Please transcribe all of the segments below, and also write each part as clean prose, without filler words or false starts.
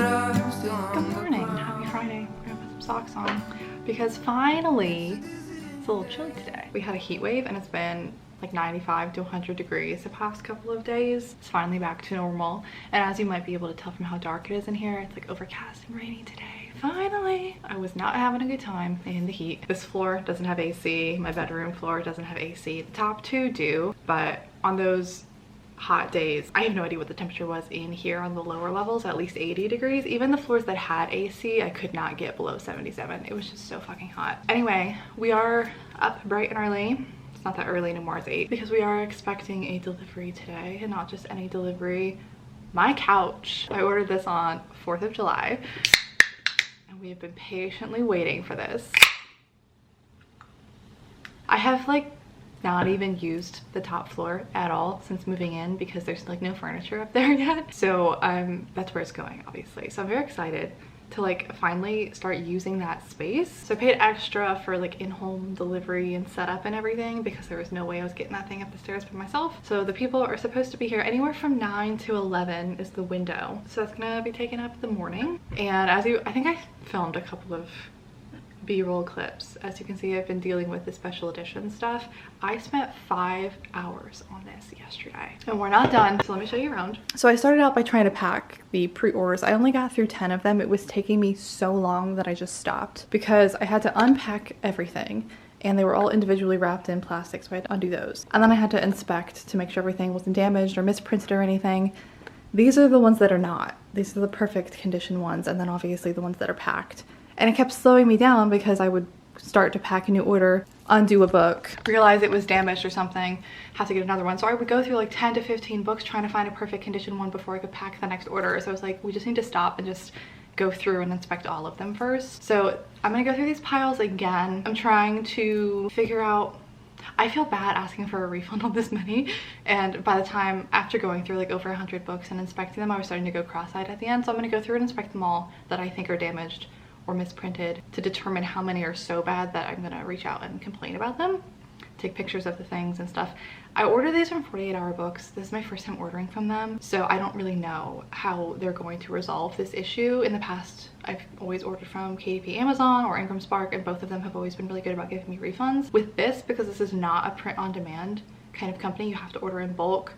Good morning, happy Friday. We're gonna put some socks on because finally it's a little chilly today. We had a heat wave and it's been like 95 to 100 degrees the past couple of days. It's finally back to normal, and as you might be able to tell from how dark it is in here, it's like overcast and rainy today. Finally! I was not having a good time in the heat. This floor doesn't have AC. My bedroom floor doesn't have AC. The top two do, but on those hot days, I have no idea what the temperature was in here on the lower levels, at least 80 degrees. Even the floors that had AC, I could not get below 77. It was just so fucking hot. Anyway, we are up bright and early. It's not that early anymore, it's 8, because we are expecting a delivery today, and not just any delivery. My couch. I ordered this on 4th of July, and we have been patiently waiting for this. I have like not even used the top floor at all since moving in because there's like no furniture up there yet. So that's where it's going, obviously. So I'm very excited to like finally start using that space. So I paid extra for like in-home delivery and setup and everything because there was no way I was getting that thing up the stairs by myself. So the people are supposed to be here anywhere from 9 to 11 is the window. So that's gonna be taken up in the morning. And I think I filmed a couple of B-roll clips. As you can see, I've been dealing with the special edition stuff. I spent 5 hours on this yesterday and we're not done, so let me show you around. So I started out by trying to pack the pre-orders. I only got through 10 of them. It was taking me so long that I just stopped because I had to unpack everything and they were all individually wrapped in plastic, so I had to undo those. And then I had to inspect to make sure everything wasn't damaged or misprinted or anything. These are the ones that are not. These are the perfect condition ones, and then obviously the ones that are packed. And it kept slowing me down because I would start to pack a new order, undo a book, realize it was damaged or something, have to get another one. So I would go through like 10 to 15 books trying to find a perfect condition one before I could pack the next order. So I was like, we just need to stop and just go through and inspect all of them first. So I'm gonna go through these piles again. I'm trying to figure out, I feel bad asking for a refund on this many, and by the time after going through like over 100 books and inspecting them, I was starting to go cross-eyed at the end. So I'm gonna go through and inspect them all that I think are damaged or misprinted to determine how many are so bad that I'm gonna reach out and complain about them, take pictures of the things and stuff. I ordered these from 48 Hour Books. This is my first time ordering from them, so I don't really know how they're going to resolve this issue. In the past, I've always ordered from KDP Amazon or Ingram Spark, and both of them have always been really good about giving me refunds. With this, because this is not a print-on-demand kind of company, you have to order in bulk.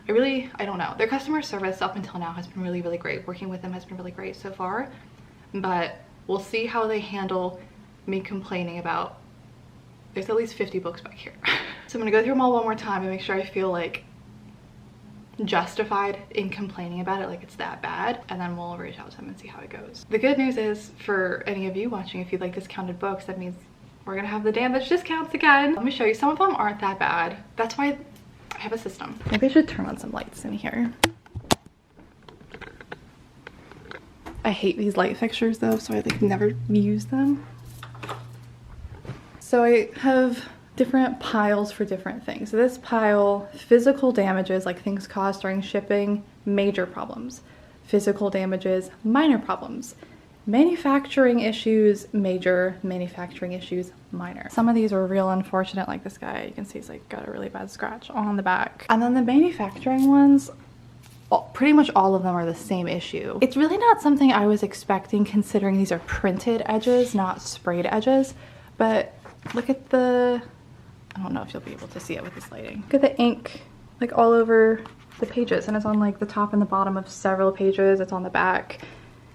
I don't know. Their customer service up until now has been really, really great. Working with them has been really great so far, but we'll see how they handle me complaining about, there's at least 50 books back here. So I'm gonna go through them all one more time and make sure I feel like justified in complaining about it, like it's that bad, and then we'll reach out to them and see how it goes. The good news is, for any of you watching, if you like discounted books, that means we're gonna have the damage discounts again. Let me show you. Some of them aren't that bad. That's why I have a system. Maybe I should turn on some lights in here. I hate these light fixtures though, so I like never use them. So I have different piles for different things. So this pile, physical damages, like things caused during shipping, major problems. Physical damages, minor problems. Manufacturing issues, major. Manufacturing issues, minor. Some of these are real unfortunate, like this guy, you can see he's like got a really bad scratch on the back. And then the manufacturing ones, pretty much all of them are the same issue. It's really not something I was expecting, considering these are printed edges, not sprayed edges. But look at the, I don't know if you'll be able to see it with this lighting. Look at the ink like all over the pages, and it's on like the top and the bottom of several pages. It's on the back.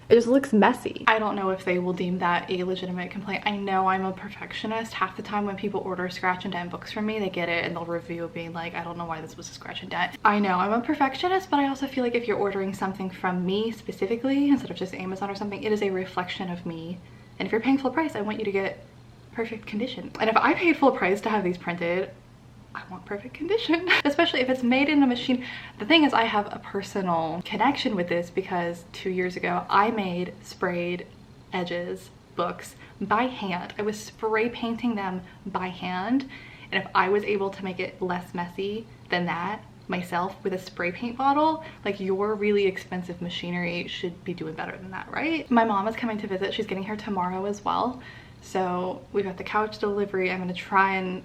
It just looks messy. I don't know if they will deem that a legitimate complaint. I know I'm a perfectionist. Half the time when people order scratch and dent books from me, they get it and they'll review it being like, I don't know why this was a scratch and dent. I know I'm a perfectionist, but I also feel like if you're ordering something from me specifically, instead of just Amazon or something, it is a reflection of me. And if you're paying full price, I want you to get perfect condition. And if I paid full price to have these printed, I want perfect condition, especially if it's made in a machine. The thing is, I have a personal connection with this because 2 years ago I made sprayed edges books by hand. I was spray painting them by hand, and if I was able to make it less messy than that myself with a spray paint bottle, like, your really expensive machinery should be doing better than that, right? My mom is coming to visit. She's getting here tomorrow as well, so we've got the couch delivery. I'm gonna try and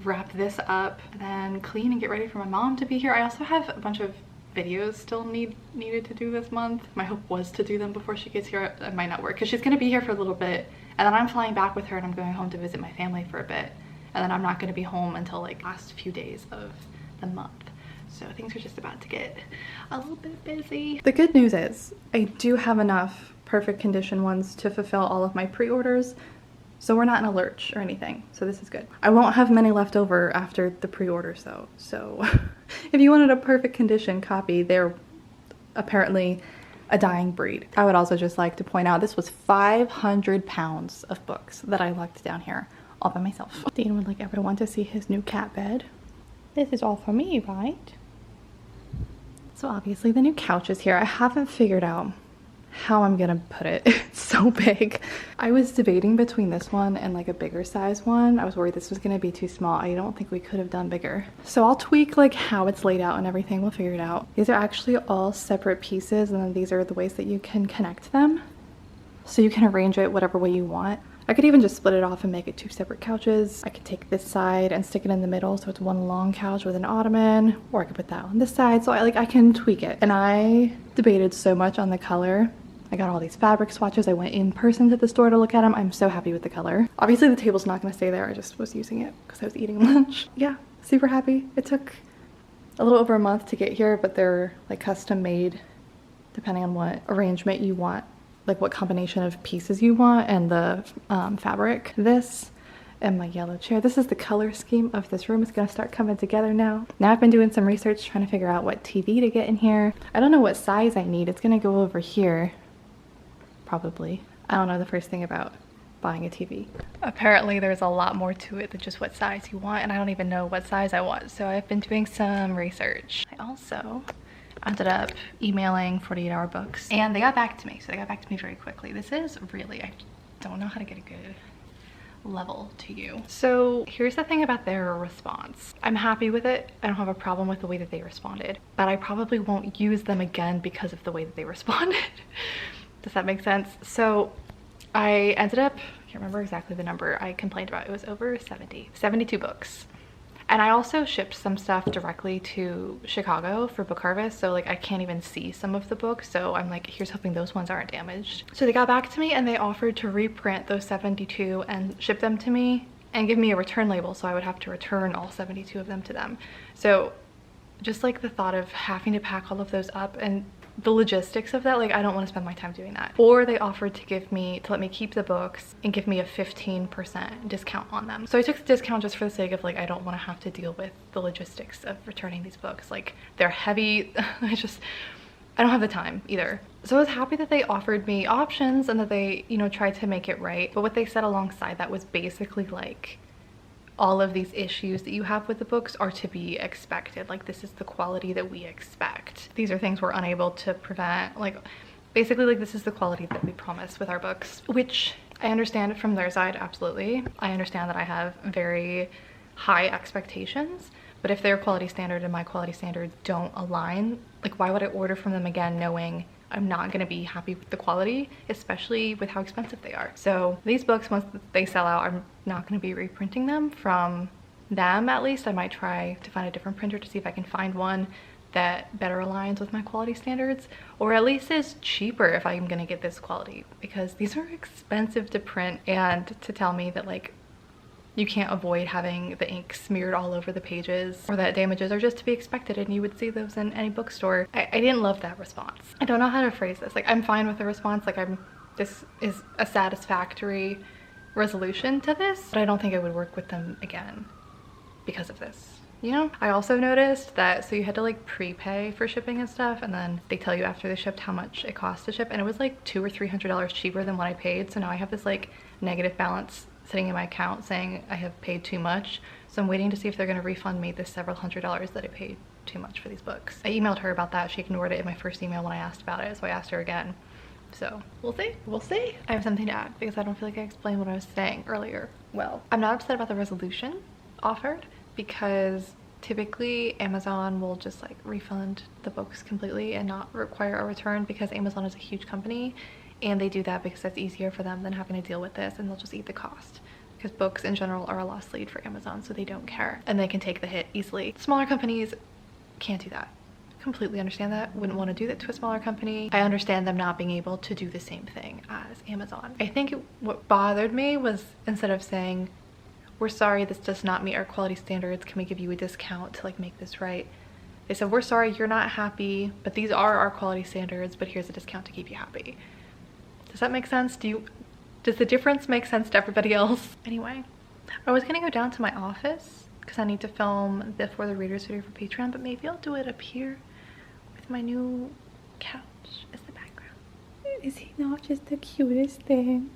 wrap this up and then clean and get ready for my mom to be here. I also have a bunch of videos still needed to do this month. My hope was to do them before she gets here. It might not work because she's going to be here for a little bit, and then I'm flying back with her and I'm going home to visit my family for a bit, and then I'm not going to be home until like last few days of the month. So things are just about to get a little bit busy. The good news is I do have enough perfect condition ones to fulfill all of my pre-orders, so we're not in a lurch or anything, so this is good. I won't have many left over after the pre-orders though, so if you wanted a perfect condition copy, they're apparently a dying breed. I would also just like to point out this was 500 pounds of books that I lugged down here all by myself. Dean would like everyone to see his new cat bed. This is all for me, right? So obviously the new couch is here. I haven't figured out how I'm gonna put it. It's so big. I was debating between this one and like a bigger size one. I was worried this was gonna be too small. I don't think we could have done bigger. So I'll tweak like how it's laid out and everything. We'll figure it out. These are actually all separate pieces, and then these are the ways that you can connect them. So you can arrange it whatever way you want. I could even just split it off and make it 2 separate couches. I could take this side and stick it in the middle so it's one long couch with an ottoman, or I could put that on this side. So I can tweak it. And I debated so much on the color. I got all these fabric swatches. I went in person to the store to look at them. I'm so happy with the color. Obviously the table's not gonna stay there. I just was using it because I was eating lunch. Yeah, super happy. It took a little over a month to get here, but they're like custom made depending on what arrangement you want, like what combination of pieces you want and the fabric. This and my yellow chair. This is the color scheme of this room. It's gonna start coming together now. Now I've been doing some research trying to figure out what TV to get in here. I don't know what size I need. It's gonna go over here. Probably. I don't know the first thing about buying a TV. Apparently there's a lot more to it than just what size you want, and I don't even know what size I want, so I've been doing some research. I also ended up emailing 48 Hour Books, and they got back to me, so they got back to me very quickly. This is really, I don't know how to get a good level to you. So here's the thing about their response. I'm happy with it. I don't have a problem with the way that they responded, but I probably won't use them again because of the way that they responded. Does that make sense? So I ended up, I can't remember exactly the number I complained about. It was over 72 books. And I also shipped some stuff directly to Chicago for Book Harvest. So like I can't even see some of the books. So I'm like, here's hoping those ones aren't damaged. So they got back to me and they offered to reprint those 72 and ship them to me and give me a return label. So I would have to return all 72 of them to them. So just like the thought of having to pack all of those up and the logistics of that, like I don't want to spend my time doing that. Or they offered to let me keep the books and give me a 15% discount on them. So I took the discount just for the sake of like I don't want to have to deal with the logistics of returning these books. Like they're heavy. I don't have the time either. So I was happy that they offered me options and that they, you know, tried to make it right. But what they said alongside that was basically like, all of these issues that you have with the books are to be expected. Like this is the quality that we expect. These are things we're unable to prevent. Like basically like this is the quality that we promise with our books, which I understand from their side, absolutely. I understand that I have very high expectations, but if their quality standard and my quality standards don't align, like why would I order from them again knowing I'm not gonna be happy with the quality, especially with how expensive they are. So these books, once they sell out, I'm not gonna be reprinting them from them at least. I might try to find a different printer to see if I can find one that better aligns with my quality standards, or at least is cheaper if I'm gonna get this quality, because these are expensive to print. And to tell me that like you can't avoid having the ink smeared all over the pages or that damages are just to be expected and you would see those in any bookstore. I didn't love that response. I don't know how to phrase this. Like I'm fine with the response. Like this is a satisfactory resolution to this, but I don't think I would work with them again because of this. You know, I also noticed that, so you had to like prepay for shipping and stuff, and then they tell you after they shipped how much it cost to ship, and it was like $200 or $300 cheaper than what I paid. So now I have this like negative balance sitting in my account saying I have paid too much. So I'm waiting to see if they're gonna refund me the several $100s that I paid too much for these books. I emailed her about that. She ignored it in my first email when I asked about it, so I asked her again. So we'll see, we'll see. I have something to add because I don't feel like I explained what I was saying earlier. Well, I'm not upset about the resolution offered because typically Amazon will just like refund the books completely and not require a return, because Amazon is a huge company and they do that because that's easier for them than having to deal with this, and they'll just eat the cost because books in general are a loss lead for Amazon, so they don't care and they can take the hit easily. Smaller companies can't do that. completely understand that. Wouldn't want to do that to a smaller company. I understand them not being able to do the same thing as Amazon. I think what bothered me was, instead of saying, we're sorry, this does not meet our quality standards, can we give you a discount to like make this right? They said, we're sorry you're not happy, but these are our quality standards, but here's a discount to keep you happy. Does that make sense? Does the difference make sense to everybody else? Anyway, I was gonna go down to my office because I need to film before the readers video for Patreon, but maybe I'll do it up here with my new couch as the background. Is he not just the cutest thing?